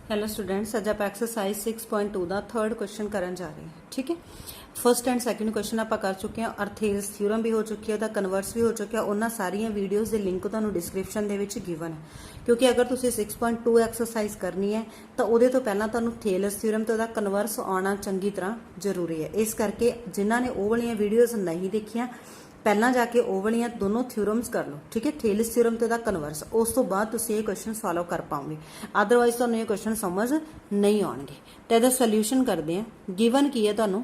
Hello students, अज आप exercise 6.2 का third question करन जा रहे हैं। ठीक है, फर्स्ट एंड सैकेंड क्वेश्चन आप कर चुके हैं। अर्थेल्स थ्योरम भी हो चुकी है, कन्वर्स भी हो चुका है। उन्होंने सारिया वीडियोज़ के लिंक तुहानू डिस्क्रिप्शन के गिवन है, क्योंकि अगर तुम 6.2 एक्सरसाइज करनी है तो वो तो पहला तुहानू थेल्स थ्योरम तो कन्वर्स आना चंगी तरह जरूरी है। इस करके जिन्होंने वो वाली वीडियोज़ नहीं देखिया पहला जाके वो वाली दोनों थ्योरम्स कर लो। ठीक है, थेल्स थ्योरम तो कन्वर्स, उस तो बाद तुम ये क्वेश्चन सॉल्व कर पाओगे, अदरवाइज तुहानू ये क्वेश्चन समझ नहीं आउणगे। तो इसका सल्यूशन करते हैं। गिवन की है तुहानू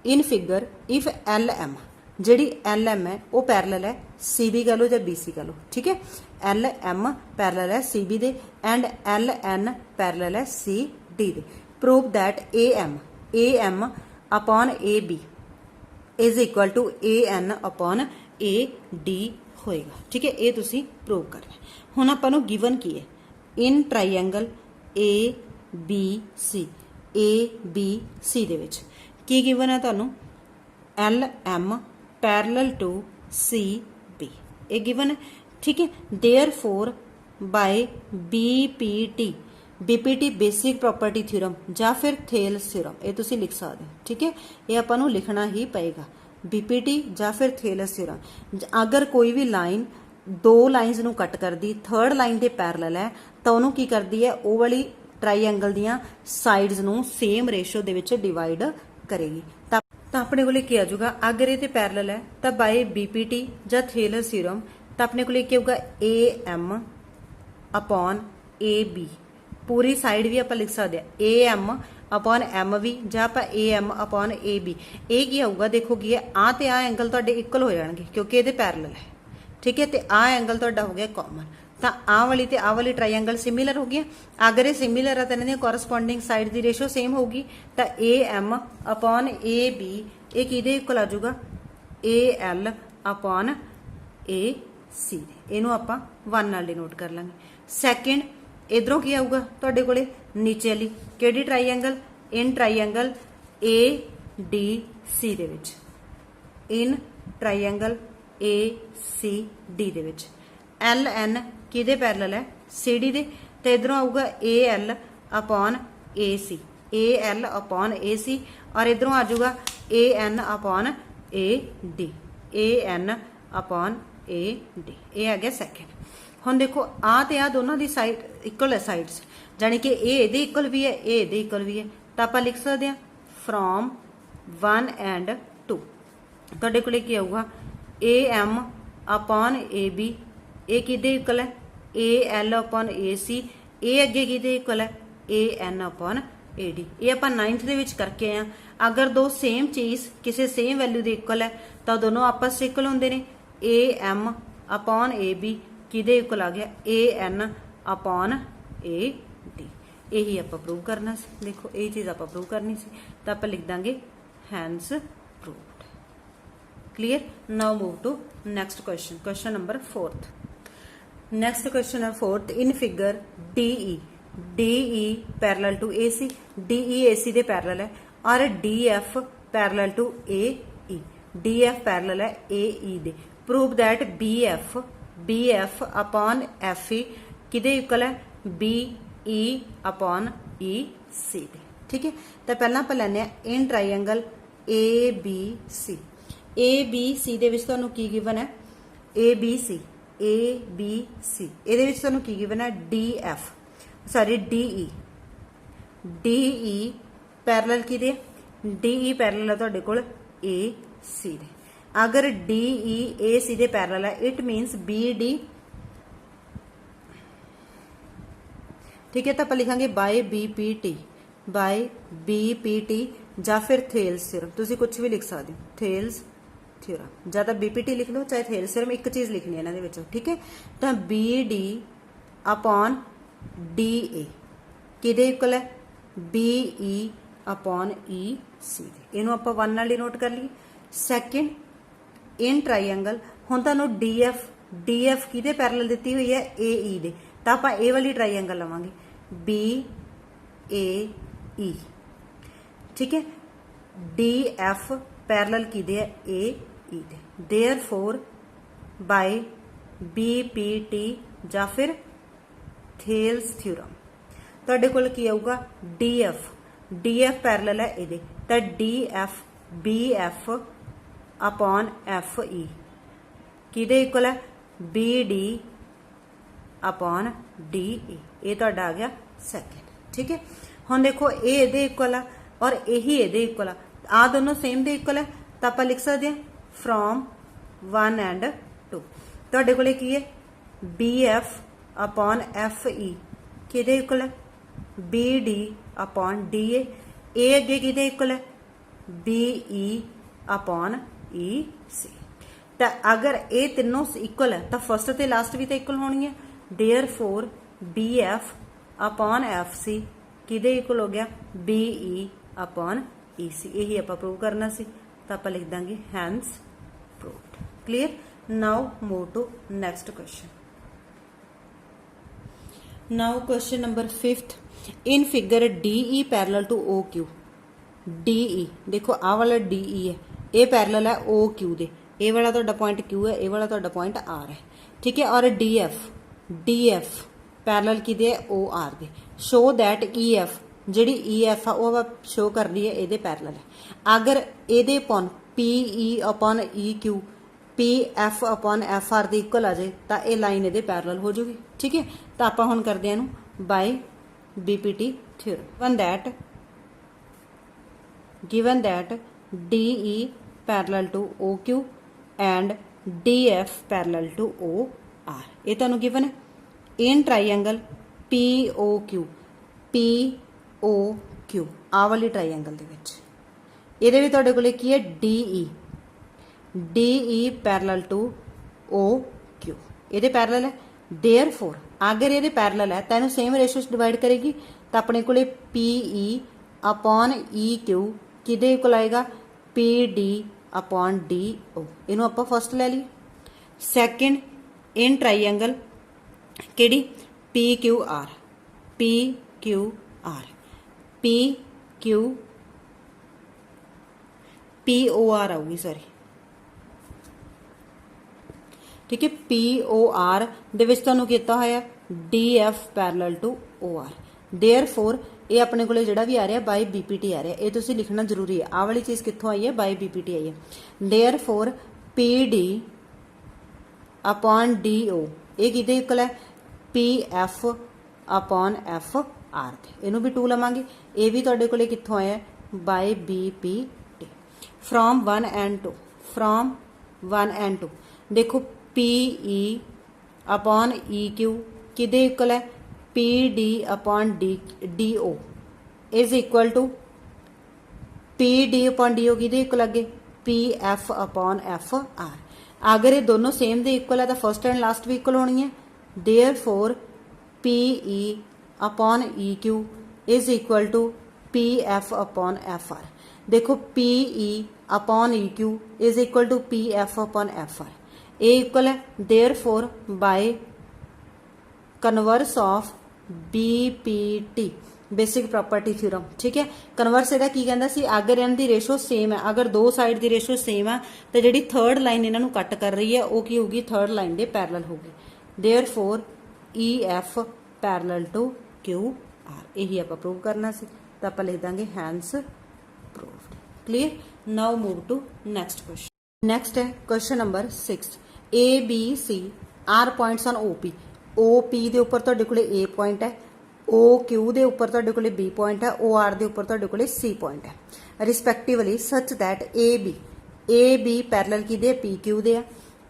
in figure if L M, जी एल एम है वो पैरल है सी बी कह लो या बी सी कह लो। ठीक है, एल एम पैरल है सी बी दे एंड एल एन पैरल है सी डी दे। Prove that A M upon A B is equal to A N upon A D होएगा। ठीक है, ये तुसी प्रूव करना। हुण आपां नूं गिवन की है इन ट्राईएंगल ए बी सी दे विच की गिवन है तुहानूं L M parallel to C B, ये गिवन है। ठीक है, therefore by BPT basic property theorem या फिर थेल्स थ्योरम, ये तुसी लिख सकते हो। ठीक है, ये आपां नूं लिखना ही पएगा, बीपीटी या फिर थेल्स थ्योरम। अगर कोई भी लाइन दो लाइनस नूं कट करदी थर्ड लाइन के पैरल है तो उन्होंने की करती है वो वाली ट्राईएंगल दियां साइड्स नूं सेम रेशो दे विच डिवाइड करेगी। तो अपने को क्या आ जाऊगा, अगर ये पैरल है तो बाय बीपीटी या थेल्स थ्योरम तो अपने को क्या होगा A M upon A B, पूरी साइड भी आप लिख सकते हैं ए एम अपॉन एम भी या आप A M upon A B. ये की आऊगा, देखो की है आ ते आ एंगल तुहाडे इक्वल हो जाएंगे क्योंकि ये पैरल है। ठीक है, तो आ एंगल तुहाडा हो गया कॉमन, तो आ वाली ते आ वाली ट्राईएंगल सिमिलर हो गया। अगर ये सिमिलर है तो इन्होंने कॉरसपॉन्डिंग साइड की रेशो सेम होगी, तो A M upon A B ये किहदे इक्वल आ जाऊगा A L upon A C. इनू आपां 1 नाल डिनोट कर लांगे। सैकेंड इधरों की आऊगा तुहाडे कोले नीचे वाली किहड़ी triangle in triangle A D C दे विच, in triangle A C D दे विच एल एन किहदे पैरल है सी डी दे, तो इधरों आऊगा A L upon A C, A L upon A C, और इधरों आ जाऊगा A N upon A D, A N upon A D. ये आ गया सैकेंड। हुण देखो आ ते आ दोनों की साइड इक्वल है साइड्स, जानी कि ए इक्वल भी है ए इक्वल भी है, तो आप लिख सकते हैं फ्रॉम 1 एंड 2 तुहाडे कोले की आऊगा A M upon A B, A किहदे इक्वल है A L upon A C, ए अगे किहदे इक्वल है ए एन अपॉन ए डी। ये आप 9th दे विच करके आए। अगर दो सेम चीज़ किसी सेम वैल्यू के इक्वल है तो दोनों आपस इक्वल होंगे ने। A M upon A B किहदे इक्वल आ गया A N upon A D. यही आप प्रूव करना सी। देखो ये चीज़ आप प्रूव करनी सी, तो आप लिख देंगे hence proved. Clear. Now move to next question, question number 4th। Next question है 4th। In figure D parallel to A C, A C दे पैरल है, और D F parallel to A E, D F parallel है A E दे। Prove that B F upon F E किहदे equal है B E upon E C दे। ठीक है, तो पहला आप लैने इन ट्राईएंगल ए बी सी दे विच तुहानूं की गिवन है ए बी सी, इहदे विच तुहानूं की गिवन है D F sorry D E parallel किहदे डी ई पैरल है तुहाडे कोल ए सी दे। अगर डी ई ए सी दे पैरल है इट मीनस बी डी। ठीक है, तो आप लिखांगे बाय बीपीटी या फिर थेल्स थ्योरम, तुसी कुछ भी लिख सकते हो थेल्स थ्योरम, या तो बीपीटी लिख लो चाहे थेल्स थ्योरम, एक चीज़ लिखनी है इन्होंने विचों। ठीक है, तो B D upon D A किहदे इक्वल है B E upon E C दे। इनू आप 1 नाल डिनोट कर लीए। सैकेंड इन ट्राईएंगल हुण तुहानूं डी एफ किहदे पैरल दित्ती हुई है ए ई दे, तो आप ए वाली ट्राईएंगल लवांगे बी ए ई। ठीक है, डी एफ पैरल किहदे है A E they. Therefore by BPT या फिर थेल्स थ्योरम ਤੁਹਾਡੇ ਕੋਲ ਕੀ ਆਊਗਾ DF ਪੈਰਲਲ ਹੈ ਇਹਦੇ ਤਾਂ DF BF अपॉन FE किहदे इक्वल है BD अपॉन DE ये तुहाडा आ गया सैकेंड। ठीक है, हुण देखो ये इहदे इक्वल है और यही इहदे इक्वल है, आ दोनों सेम दे इक्वल है तो आप लिख सकते हैं फ्रॉम 1 एंड 2। तुहाडे कोले की है BF अपॉन FE किहदे इक्वल है BD अपॉन DA, ये अगे किहदे इक्वल है BE अपॉन EC। तो अगर ये तीनों इक्वल है तो फर्स्ट ते लास्ट भी तो इक्वल होनी है, देयरफॉर BF अपॉन FC किहदे इक्वल हो गया BE अपॉन EC। यही आपां प्रूव करना सी तो आपां लिख देंगे hence proved. Clear. Now move to next question. Now question number 5th, in figure DE parallel to OQ। DE देखो आ वाला DE है, ये पैरेलल है OQ दे, ये वाला तुहाडा पॉइंट Q है, ये वाला तुहाडा पॉइंट R है। ठीक है, और DF पैरेलल किहदे है OR they. Show that EF जिहड़ी EF आ वो शो कर रही है ये पैरेलल है। अगर ये upon PE upon EQ PF upon FR दे इक्वल आ जाए तो ये लाइन ये पैरेलल हो जाएगी। ठीक है, तो आप हुण करते हैं by BPT theorem. given that DE parallel to OQ and DF parallel to OR, ये तुहानू given है। इन ट्राइंगल POQ आ वाली ट्राइंगल दे विच इहदे विच तुहाडे कोले की है DE पैरेलल टू OQ, ये पैरेलल है। देयरफॉर अगर ये पैरेलल है तो इहनू सेम रेशो डिवाइड करेगी तो अपने कोले PE अपॉन EQ किहदे इक्वल आएगा PD अपॉन DO। इनू आपां फर्स्ट ले ली। सैकेंड इन ट्राइंगल किहड़ी PQR POR आऊगी सॉरी। ठीक है, POR दे विच तुहानू कीता होया DF parallel to OR। Therefore ये अपने को जोड़ा भी आ रहा बाय BPT आ रहा, ये तुसीं लिखना जरूरी है। आ वाली चीज़ कित्थों आई है बाय BPT आई है। देयरफॉर PD अपॉन DO ये किहदे इक्वल है PF अपॉन FR। इनू भी 2 लवांगे, ये भी तुहाडे कोले कित्थों आया बाय BPT। फ्रॉम 1 एंड 2 देखो PE अपॉन EQ किहदे इक्वल है PD upon DO is equal to PD upon DO किहदे इक्वल अगे PF अपॉन FR। अगर ये दोनों सेम दे इक्वल है तो फर्स्ट एंड लास्ट भी इक्वल होनी है। Therefore PE upon EQ is equal to PF upon FR। देखो PE upon EQ is equal to PF upon FR, ये इक्वल है। Therefore by converse of BPT basic property theorem. ठीक है, converse इहदा की कहंदा सी अगर इन्हां दी रेशो सेम है, अगर दो साइड दी रेशो सेम है तो जिहड़ी थर्ड लाइन इन्हां नूं कट कर रही है वो की होगी थर्ड लाइन दे पैरेलल होगी। Therefore EF parallel to QR यही आपां प्रूव करना सी तो आपां लिख दांगे hence proved. Clear. Now move to next question. Next है question number 6। ABC are points on OP दे उपर तुहाडे कोले A पॉइंट है, OQ दे उपर तुहाडे कोले B पॉइंट है, OR दे उपर तुहाडे कोले C पॉइंट है respectively such that AB parallel किहदे PQ दे है,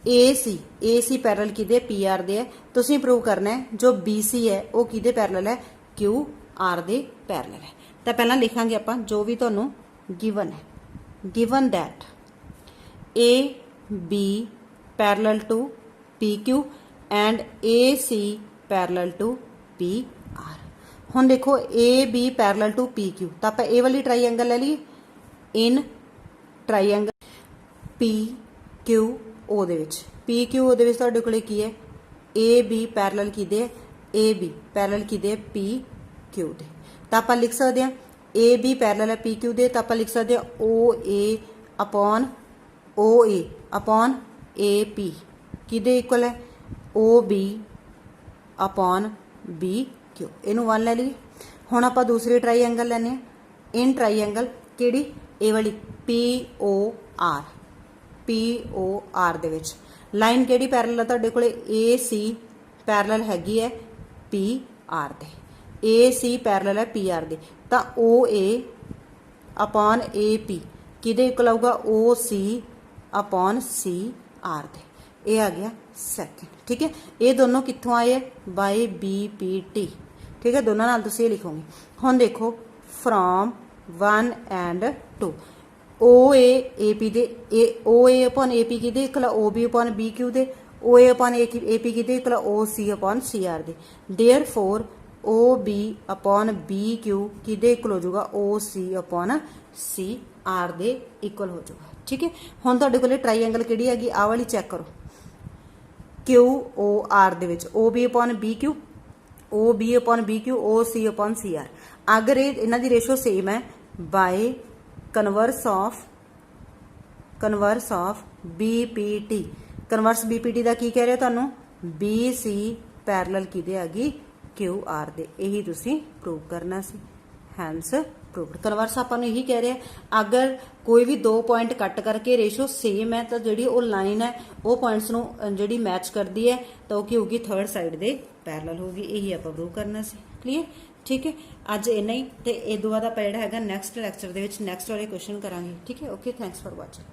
AC पैरेलल किहदे PR दे है। तुसीं प्रूव करना है जो BC है वो किहदे पैरेलल है QR दे पैरेलल है। तो पहलां लिखांगे आपां जो भी तुहानूं गिवन है, given that AB parallel to PQ and AC parallel to PR। हुण देखो AB पैरेलल टू PQ तो आप ए वाली ट्राइंगल ले लीए। इन ट्राइंगल PQO दे विच PQO दे विच तुहाडे कोले की है AB पैरेलल किहदे AB पैरेलल किहदे PQ दे। तो आप लिख सकते हैं AB पैरेलल है PQ दे तो आप लिख सकते हैं OA अपॉन AP किहदे इक्वल है OB अपॉन BQ। इनू 1 ले लीए। ਹੁਣ ਆਪਾਂ ਦੂਸਰੀ ਟ੍ਰਾਈਐਂਗਲ ਲੈਨੇ ਆ। ਇਨ ਟ੍ਰਾਈਐਂਗਲ ਕਿਹੜੀ, ਇਹ ਵਾਲੀ POR, POR ਦੇ ਵਿੱਚ ਲਾਈਨ ਕਿਹੜੀ ਪੈਰਲਲ ਆ ਤੁਹਾਡੇ ਕੋਲੇ, AC ਪੈਰਲਲ ਹੈਗੀ ਹੈ PR ਦੇ, AC ਪੈਰਲਲ ਹੈ PR ਦੇ, ਤਾਂ OA ਅਪੋਨ AP ਕਿਹਦੇ ਇਕੁਅਲ ਆਊਗਾ, OC ਅਪੋਨ CR ਦੇ। ਇਹ ਆ ਗਿਆ ਸੈਕਿੰਡ, ਠੀਕ ਹੈ। ਇਹ ਦੋਨੋਂ ਕਿੱਥੋਂ ਆਏ ਹੈ, ਬਾਈ BPT, ਠੀਕ ਹੈ। ਦੋਨਾਂ ਨਾਲ ਤੁਸੀਂ ਇਹ ਲਿਖੋਗੇ। ਹੁਣ ਦੇਖੋ ਫਰੋਮ 1 ਐਂਡ 2 OA AP ਦੇ, OA ਅਪੋਨ AP ਕਿਹਦੇ ਇਕੁਅਲ, OB ਅਪੋਨ BQ ਦੇ, OA ਅਪੋਨ AP ਕਿਹਦੇ ਇਕੁਅਲ, OC ਅਪੋਨ CR ਦੇ। ਦੇਅਰਫੋਰ OB ਅਪੋਨ BQ ਕਿਹਦੇ ਇਕੁਅਲ ਹੋ ਜਾਊਗਾ, OC ਅਪੋਨ CR ਦੇ ਇਕੁਅਲ ਹੋ ਜਾਊਗਾ, ਠੀਕ ਹੈ। ਹੁਣ ਤੁਹਾਡੇ ਕੋਲੇ ਟ੍ਰਾਈਐਂਗਲ ਕਿਹੜੀ ਹੈਗੀ, ਆਹ ਵਾਲੀ ਚੈੱਕ ਕਰੋ, QOR ਦੇ ਵਿੱਚ OB upon BQ, OB upon BQ, OC upon CR। ਅਗਰ ਇਹਨਾਂ ਦੀ ਰੇਸ਼ੋ ਸੇਮ ਹੈ, ਬਾਈ converse of BPT, converse BPT ਦਾ ਕੀ ਕਹਿ ਰਿਹਾ ਤੁਹਾਨੂੰ, BC ਪੈਰਲਲ ਕਿਹਦੇ ਆ ਗਈ, QR ਦੇ। ਇਹੀ ਤੁਸੀਂ ਪ੍ਰੂਵ ਕਰਨਾ ਸੀ, ਹੈਂਸ ਪ੍ਰੂਵਡ। ਕਨਵਰਸ ਆਪਾਂ ਨੂੰ ਇਹੀ ਕਹਿ ਰਿਹਾ, ਅਗਰ ਕੋਈ ਵੀ ਦੋ ਪੁਆਇੰਟ ਕੱਟ ਕਰਕੇ ਰੇਸ਼ੋ ਸੇਮ ਹੈ ਤਾਂ ਜਿਹੜੀ ਉਹ ਲਾਈਨ ਹੈ ਉਹ ਪੁਆਇੰਟਸ ਨੂੰ ਜਿਹੜੀ ਮੈਚ ਕਰਦੀ ਹੈ ਤਾਂ ਉਹ ਕੀ ਹੋਊਗੀ, ਥਰਡ ਸਾਈਡ ਦੇ ਪੈਰਲਲ ਹੋਊਗੀ। ਇਹੀ ਆਪਾਂ ਪ੍ਰੂਵ ਕਰਨਾ ਸੀ, ਕਲੀਅਰ, ਠੀਕ ਹੈ। ਅੱਜ ਇੰਨਾ ਹੀ, ਤੇ ਇਹ ਤੋਂ ਬਾਅਦ ਆਪਾਂ ਜਿਹੜਾ ਹੈਗਾ ਨੈਕਸਟ ਲੈਕਚਰ ਦੇ ਵਿੱਚ ਨੈਕਸਟ ਵਾਲੇ ਕੁਐਸਚਨ ਕਰਾਂਗੇ, ਠੀਕ ਹੈ। Okay, thanks for watching.